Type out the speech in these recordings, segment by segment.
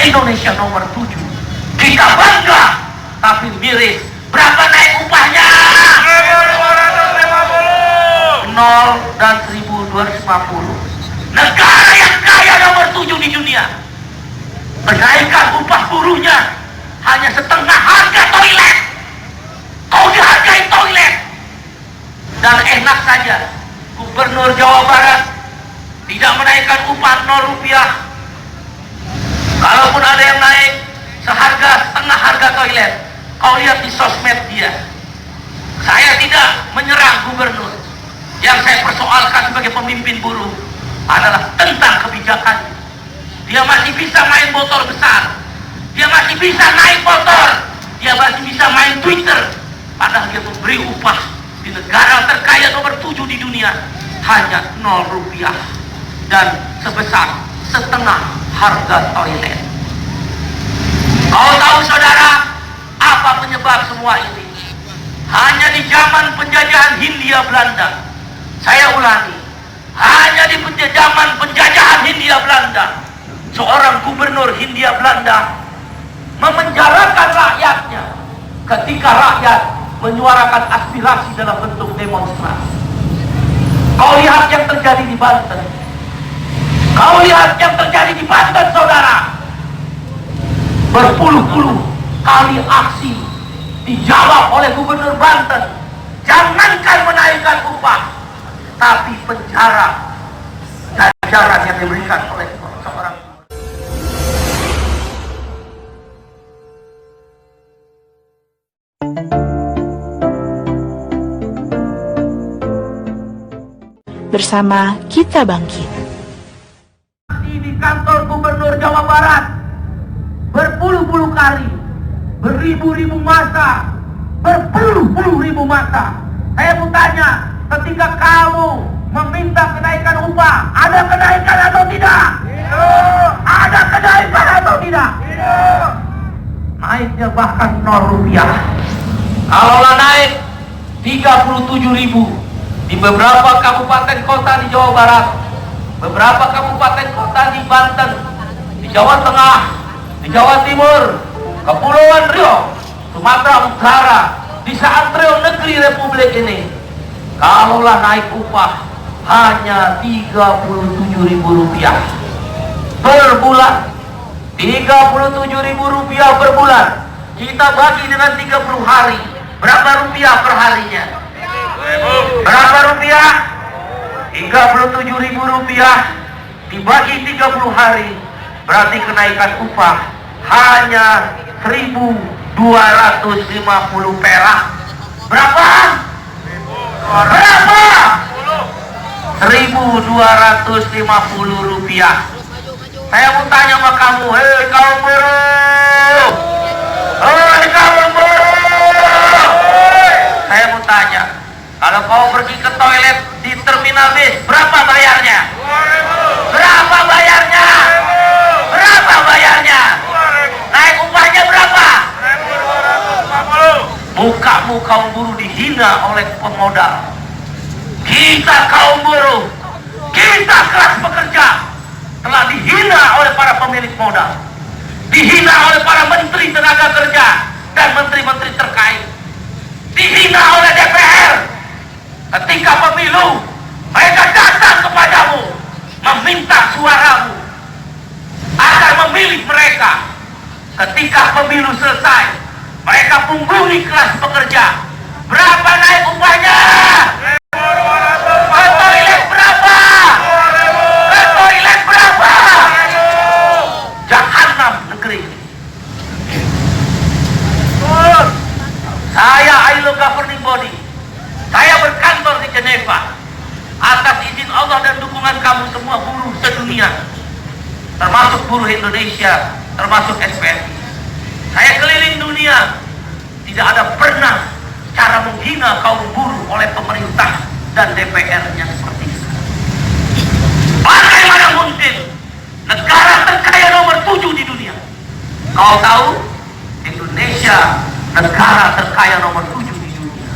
Indonesia nomor 7. Kita bangga, tapi miris. Berapa naik upahnya? 0 dan 1.250. Negara yang kaya nomor 7 di dunia, menaikkan upah buruhnya hanya setengah harga toilet. Kau dihargai toilet. Dan enak saja Gubernur Jawa Barat tidak menaikkan upah 0 rupiah. Kalaupun ada yang naik seharga setengah harga toilet, kau lihat di sosmed dia. Saya tidak menyerang gubernur. Yang saya persoalkan sebagai pemimpin buruh adalah tentang kebijakan. Dia masih bisa main motor besar, dia masih bisa naik motor, dia masih bisa main Twitter, padahal dia memberi upah di negara terkaya nomor 7 di dunia hanya 0 rupiah dan sebesar setengah harga toilet. Kau tahu saudara apa penyebab semua ini? Hanya di zaman penjajahan Hindia Belanda. Saya ulangi, hanya di zaman penjajahan Hindia Belanda, seorang gubernur Hindia Belanda memenjarakan rakyatnya ketika rakyat menyuarakan aspirasi dalam bentuk demonstrasi. Kau lihat yang terjadi di Banten. Kau lihat yang terjadi di Banten, saudara. Berpuluh-puluh kali aksi dijawab oleh gubernur Banten. Jangankan menaikkan upah, tapi penjara jajaran yang diberikan oleh seorang. Bersama kita bangkit. Di kantor Gubernur Jawa Barat berpuluh-puluh kali, beribu-ribu massa, berpuluh-puluh ribu massa. Saya mau tanya, ketika kamu meminta kenaikan upah, ada kenaikan atau tidak? Tidak. Ada kenaikan atau tidak? Tidak. Naiknya bahkan 0 rupiah. Kalaulah naik 37.000 di beberapa kabupaten kota di Jawa Barat, beberapa kabupaten kota di Banten, di Jawa Tengah, di Jawa Timur, Kepulauan Riau, Sumatera Utara, di seantero negeri Republik ini, kalaulah naik upah hanya 37.000 rupiah per bulan, 37.000 rupiah per bulan, kita bagi dengan 30 hari, berapa rupiah per harinya? Berapa rupiah? 37.000 rupiah dibagi 30 hari, berarti kenaikan upah hanya 1.250 perak. Berapa? Berapa? 1.250 rupiah. Saya mau tanya sama kamu, hei kaum buruh, hei kaum buruh, saya mau tanya, kalau kau pergi ke toilet di terminal bis, berapa bayarnya? Berapa bayarnya? Berapa bayarnya? Naik upahnya berapa? Mukamu kaum buruh dihina oleh pemodal. Kita kaum buruh, kita kelas pekerja telah dihina oleh para pemilik modal, dihina oleh para menteri tenaga kerja dan menteri-menteri terkait, dihina oleh DPR. Ketika pemilu, mereka datang kepadamu meminta suaramu agar memilih mereka. Ketika pemilu selesai, mereka punggungi kelas pekerja. Berapa naik upahnya? Ke toilet berapa? Ke toilet berapa? Jahanam negeri ini. Saya ILO governing body, saya berkantor di Geneva atas izin Allah dan dukungan kamu semua buruh sedunia, termasuk buruh Indonesia, termasuk SPSI. Saya keliling dunia, tidak ada pernah cara menghina kaum buruh oleh pemerintah dan DPR-nya seperti itu. Bagaimana mungkin negara terkaya nomor 7 di dunia? Kau tahu, Indonesia negara terkaya nomor 7 di dunia.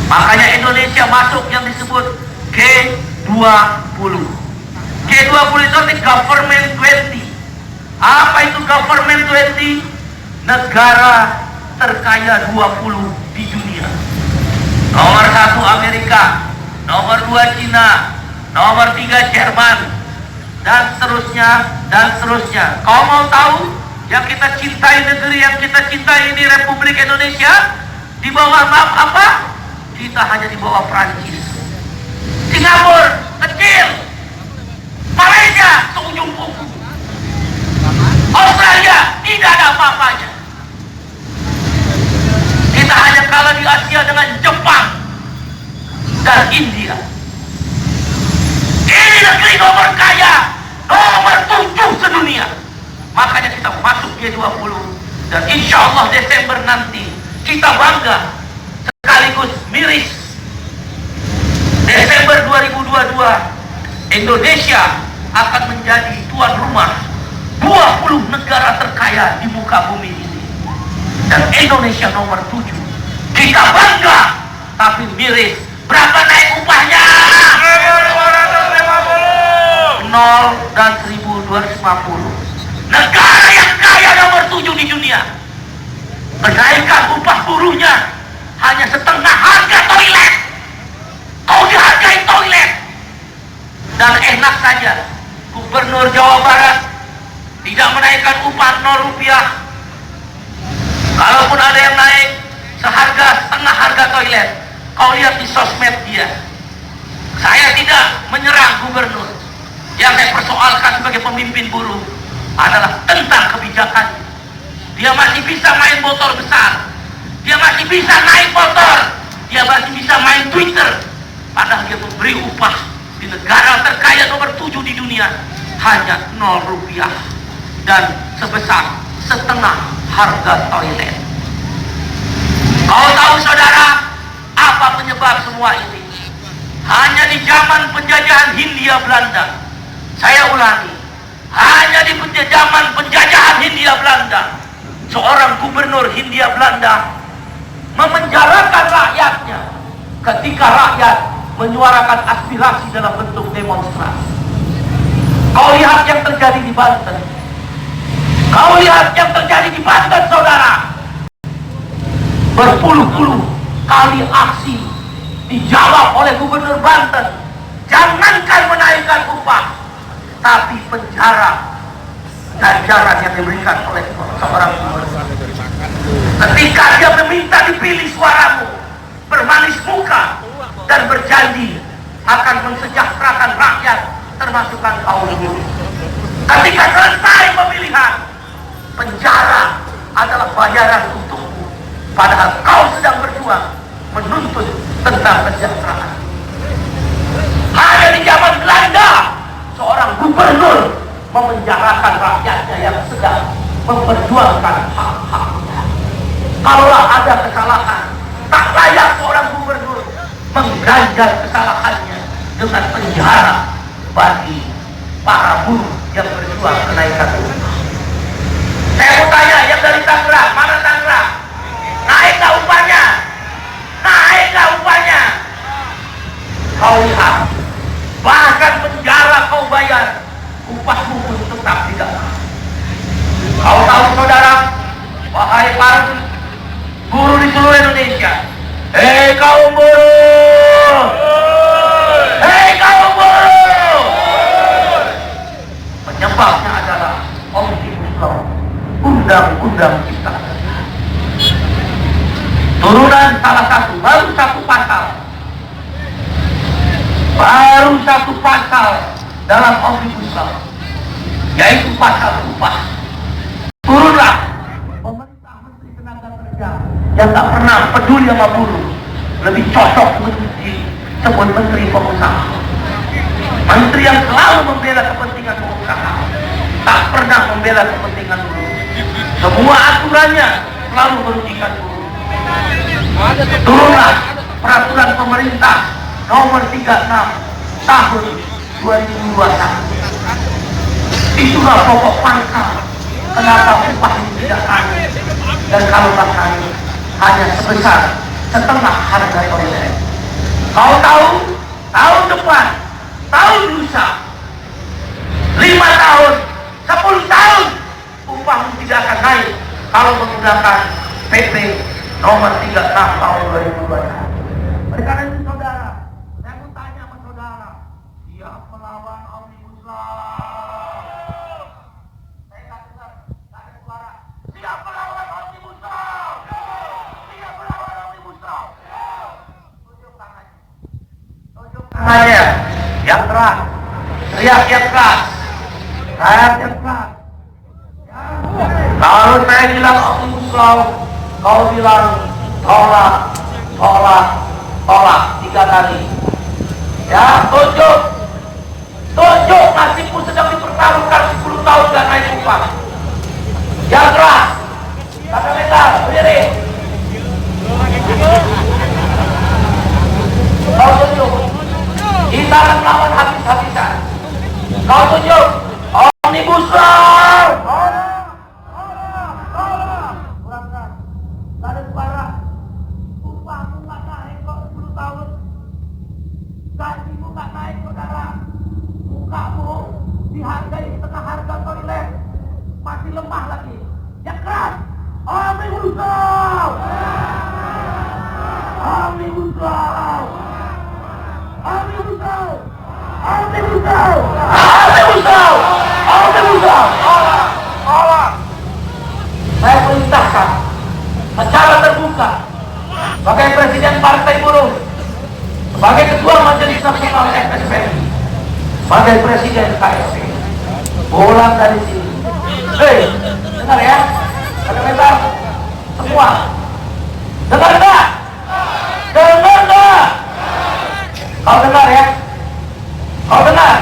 Makanya Indonesia masuk yang disebut G20. G20 itu government 20. Apa itu Government 20, negara terkaya 20 di dunia. Nomor 1 Amerika, nomor 2 Cina, nomor 3 Jerman, dan seterusnya, dan seterusnya. Kau mau tahu yang kita cintai, negeri yang kita cintai ini, Republik Indonesia, di bawah map apa? Kita hanya di bawah Prancis. Singapura kecil, Malaysia seujung kuku, Australia tidak ada apa-apanya. Kita hanya kalah di Asia dengan Jepang dan India. Ini negeri nomor kaya, nomor 7 sedunia. Makanya kita masuk G20, dan insya Allah Desember nanti kita bangga sekaligus miris. Desember 2022 Indonesia akan menjadi tuan rumah 20 negara terkaya di muka bumi ini, dan Indonesia nomor 7. Kita bangga, tapi miris. Berapa naik upahnya? 0 dan 1.250. Negara yang kaya nomor 7 di dunia, menaikkan upah buruhnya hanya setengah harga toilet. Kau dihargai toilet. Dan enak saja Gubernur Jawa Barat tidak menaikkan upah 0 rupiah. Kalaupun ada yang naik seharga setengah harga toilet, kau lihat di sosmed dia. Saya tidak menyerang gubernur. Yang saya persoalkan sebagai pemimpin buruh adalah tentang kebijakan. Dia masih bisa main motor besar, dia masih bisa naik motor, dia masih bisa main Twitter, padahal dia memberi upah di negara terkaya nomor 7 di dunia hanya 0 rupiah dan sebesar setengah harga toilet. Kau tahu saudara, apa penyebab semua ini? Hanya di zaman penjajahan Hindia Belanda. Saya ulangi, hanya di zaman penjajahan Hindia Belanda, seorang gubernur Hindia Belanda memenjarakan rakyatnya ketika rakyat menyuarakan aspirasi dalam bentuk demonstrasi. Kau lihat yang terjadi di Banten. Kau lihat yang terjadi di Banten, saudara. Berpuluh-puluh kali aksi dijawab oleh gubernur Banten. Jangankan menaikkan upah, tapi penjara ganjaran yang diberikan oleh seorang gubernur. Ketika dia meminta dipilih suaramu, bermanis muka dan berjanji akan mensejahterakan rakyat, termasuk kaum buruh. Ketika selesai pemilihan, penjara adalah bayaran untukmu, padahal kau sedang berjuang menuntut tentang kesejahteraan. Hanya di zaman Belanda, seorang gubernur memenjarakan rakyatnya yang sedang memperjuangkan hak-haknya. Kalaulah ada kesalahan, tak layak seorang gubernur mengganjar kesalahannya dengan penjara bagi para buruh yang berjuang kenaikan upah. Saya mau tanya, yang dari Tangerang, mana Tangerang? Naik gak upahnya? Naik gak upahnya? Kau lihat, bahkan penjara kau bayar, upahmu pun tetap tidak. Kau tahu saudara, wahai para buruh di seluruh Indonesia, hei kaum buruh, hei kaum buruh, penyebabnya adalah Omnibus Law, undang-undang cipta kerja. Turunan salah satu, baru satu pasal dalam Omnibus Law, yaitu pasal upah. Turunlah pemerintah, menteri tenaga kerja yang tak pernah peduli sama buruh, lebih cocok disebut menteri pengusaha. Menteri yang selalu membela kepentingan pengusaha, tak pernah membela kepentingan buruh. Semua aturannya selalu merugikan buruh. Turunlah peraturan pemerintah nomor 36 tahun 2021. Itulah pokok pangkal kenapa upah ini tidak naik, dan kalau tak naik hanya sebesar setengah harga toilet. Kau tahu, tahun depan, tahun lusa, 5 tahun, 10 tahun upah menggunakan PP nomor 36 tahun 2020. Oleh karena itu saudara, saya mau tanya sama saudara, siap melawan Omnibus Law? Saya tak dengar, tak ada suara. Siap melawan Omnibus Law? Siap melawan Omnibus Law? Tunjuk tangannya. Tunjuk tangannya. Yang keras. Teriak yang keras. Teriak yang keras. Kalau saya bilang Omnibus Law, kau bilang tolak, tolak, tolak 3 kali. Ya, tunjuk. Tunjuk nasibmu sedang dipertaruhkan 10 tahun dan naik upah. Yang keras. Kata metal, berdiri. Kau tunjuk. Kita akan melawan habis-habisan. Kau tunjuk. Omnibus Law. Gajimu nggak naik, saudara. Mukamu dihargai setengah harga toilet, masih lemah lagi. Yang keras, Omnibus Law, Omnibus Law, Omnibus Law, Omnibus Law, Omnibus Law, Omnibus Law. Tolak, tolak. Saya perintahkan secara terbuka sebagai Presiden Partai Buruh, sebagai Ketua Majelis Nasional FSPI, sebagai Presiden KSP, pulang dari sini. Hei, dengar ya, ada semua. Dengar enggak? Dengar enggak? Kau dengar ya? Kau dengar?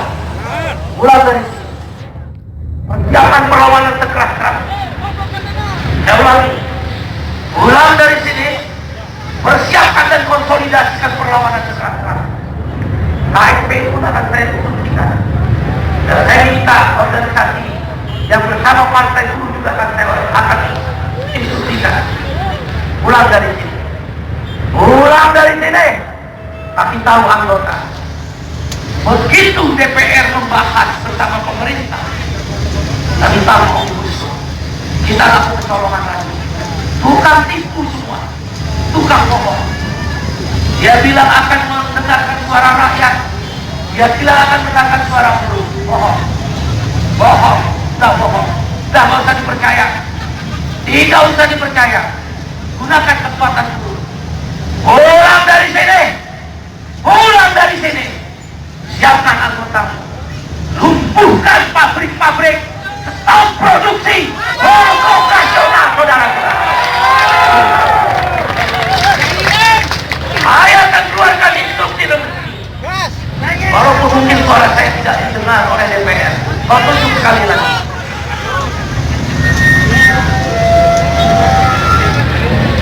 Pulang dari sini. Persiapan perlawanan sekeras-keras. Saya ulangi. Pulang dari sini. Persiapkan dan konsolidasikan perlawanan sekeras-keras. KSP pun akan saya instruksikan. Dan saya minta organisasi yang bersama partai buruh juga akan instruksikan. Pulang dari sini. Pulang dari sini. Kasih tahu anggota. Begitu DPR membahas bersama pemerintah, kami tahu Omnibus Law, kita lakukan kecolongan lagi. Bukan tipu semua. Tukang bohong. Dia bilang akan mendengarkan suara rakyat. Dia bilang akan mendengarkan suara buruh. Bohong. Bohong. Sudah bohong. Sudah nggak usah dipercaya. Tidak usah dipercaya. Gunakan kekuatan buruh. Pulang dari sini. Pulang dari sini. Siapkan anggotamu. Lumpuhkan pabrik-pabrik. Stop produksi. Mogok nasional, saudara-saudara. Saya akan keluarkan instruksi menteri. Walaupun mungkin suara saya tidak didengar oleh DPR, kau tunjuk sekali lagi.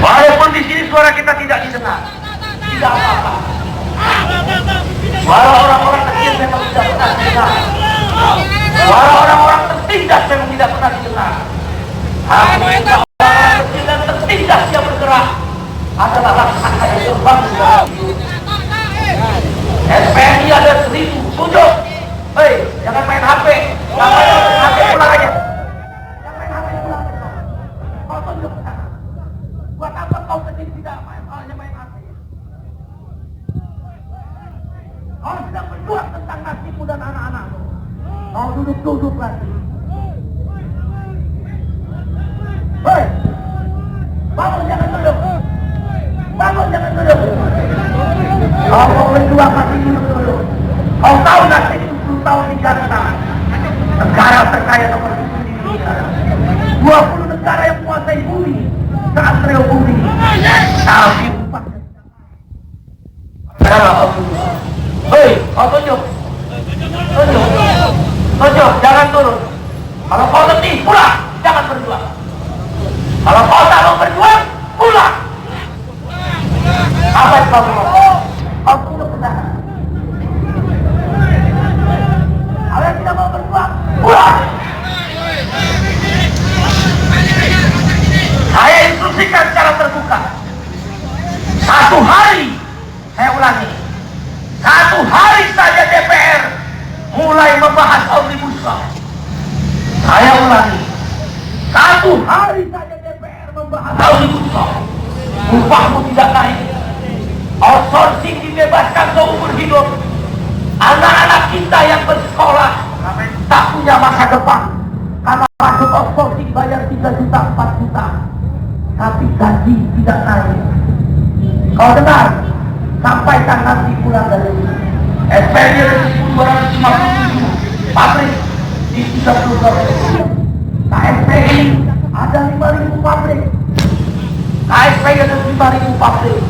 Walaupun di sini suara kita tidak didengar, tidak apa-apa. Suara orang-orang kecil memang tidak pernah didengar. Suara orang-orang tertindas memang tidak pernah didengar. Orang-orang kecil dan tertindas yang bergerak adalah raksasa yang terbang di dalam hidup. SPNI ada 1000, tunjuk. Hei, jangan main HP. Jangan main HP, pulang aja. Jangan main HP, pulang aja. Kau tunjuk sana. Buat apa kau sendiri tidak main HP? Kau sedang berjuang tentang nasibmu dan anak-anakmu. Kau duduk-duduk lagi. Hei, bangun, jangan duduk. Bangun, jangan duduk. Kau mau berjuang masih duduk. Kau tahu nasib 10 tahun di Jakarta. Negara terkaya nomor 1 di dunia. 20 negara yang menguasai bumi. Saat Reo bumi. Tapi upahnya. Hei, kau tunjuk. Tunjuk. Tunjuk, jangan turun. Kalau kau letih, pulang. Jangan berjuang. Kalau kau tak mau berjuang, pulang. Apa yang kau mau? Kau tunjuk ke sana. Kalau yang tidak mau berjuang, pulang. Saya instruksikan secara terbuka. 1 hari, saya ulangi, 1 hari saja DPR mulai membahas Omnibus Law. Saya ulangi, 1 hari saja DPR membahas Omnibus Law. Upahmu tidak naik. Outsourcing dibebaskan seumur hidup. Anak-anak kita yang bersekolah tak punya masa depan karena masuk outsourcing bayar 3 juta, 4 juta, tapi gaji tidak naik. Kau dengar? Sampaikan nanti pulang dari sini. SPY dari 257 pabrik di 30 provinsi. KSPI ada 5.000 pabrik. KSPI ada 5.000 pabrik.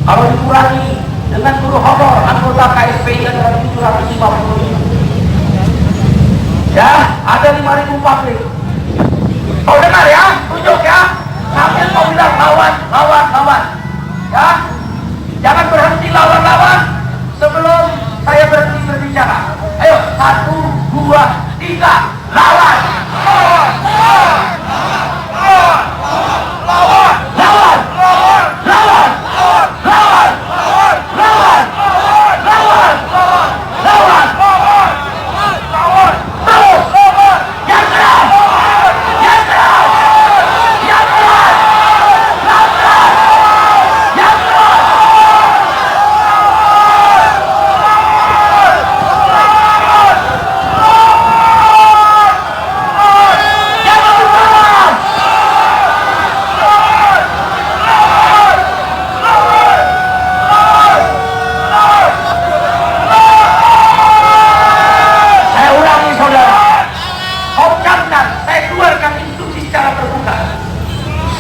Kalau dikurangi dengan guru honor anggota KSPI adalah 750. Ya, ada 5.000 pabrik. Kau dengar ya? Tunjuk ya. Sambil kau bilang lawan, lawan, lawan. Ya, jangan berhenti lawan-lawan sebelum saya berhenti berbicara. Ayo, 1, 2, 3, lawan. Lawan, lawan, lawan, lawan, lawan, lawan, lawan, lawan, lawan, lawan, lawan, lawan, lawan, terus, yang keras, yang keras, yang keras, yang keras, yang keras.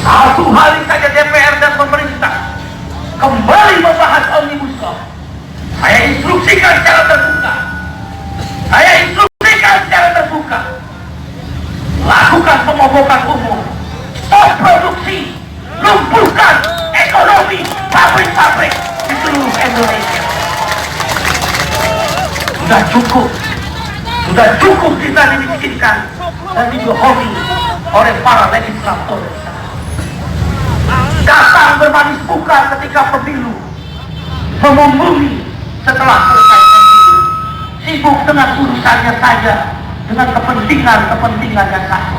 Satu hari saja DPR dan pemerintah kembali membahas Omnibus Law. Saya instruksikan secara terbuka. Saya instruksikan secara terbuka. Lakukan pemogokan umum. Stop produksi. Lumpuhkan ekonomi pabrik-pabrik di seluruh Indonesia. Sudah cukup. Sudah cukup kita dimiskinkan dan dibohongi oleh para legislator. Datang bermanis muka ketika pemilu, mengumpuli setelah selesai pemilu, sibuk dengan urusannya saja, dengan kepentingan yang satu.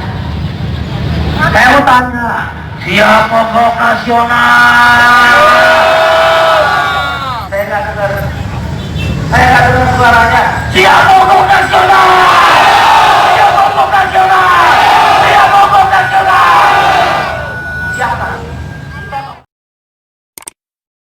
Saya mau tanya, siapa vokasional? Saya nggak dengar suaranya. Siapa